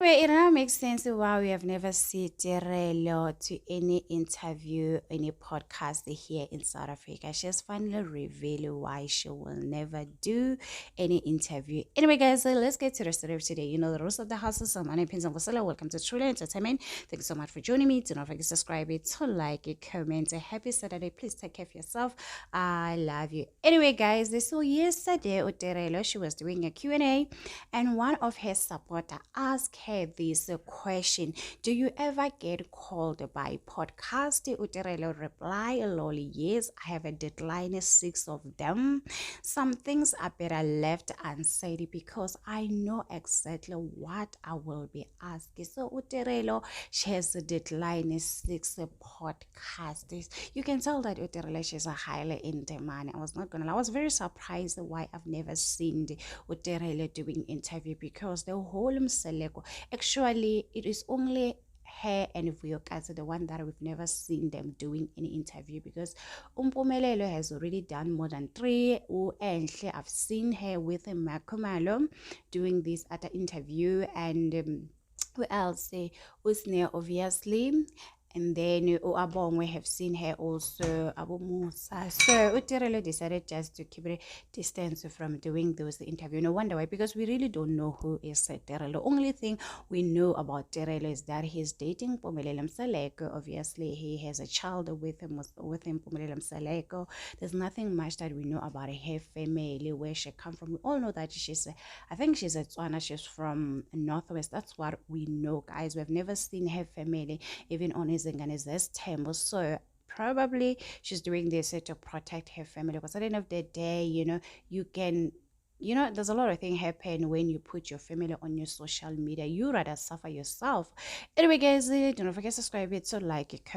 Anyway, it now makes sense why we have never seen Tirelo to any interview, any podcast here in South Africa. She has finally revealed why she will never do any interview. Anyway, guys, so let's get to the story of today. You know the rules of the house. So my name is Ngosela. Welcome to Truly Entertainment. Thank you so much for joining me. Do not forget to subscribe, to like, it, comment. A happy Saturday. Please take care of yourself. I love you. Anyway, guys, so yesterday, Tirelo, she was doing a Q&A, and one of her supporter asked her this question: do you ever get called by podcast? Tirelo reply, lol, yes, I have a deadline, 6 of them. Some things are better left unsaid because I know exactly what I will be asking. So Tirelo, she has a deadline, 6 podcasts. You can tell that Tirelo, she's a highly in demand. I was very surprised why I've never seen Tirelo doing interview, because the whole Mseleko, actually it is only her and Vuyokazi, the one that we've never seen them doing any interview, because Umpumelelo has already done more than 3. And I've seen her with Makumalo doing this other interview, and who else? Usne, obviously. And then Abong, we have seen her also, Abu Musa. So Tirelo decided just to keep a distance from doing those interviews. No wonder why, because we really don't know who is Tirelo. The only thing we know about Tirelo is that he's dating Pumelelo Msaleko. Obviously, he has a child with him Pumelelo Msaleko. There's nothing much that we know about her family, where she come from. We all know that I think she's a Tswana, she's from Northwest. That's what we know, guys. We've never seen her family, even on izinganezesthembu. So probably she's doing this to protect her family, because at the end of the day, there's a lot of things happen when you put your family on your social media. You rather suffer yourself. Anyway, guys, don't forget to subscribe, it, so like it.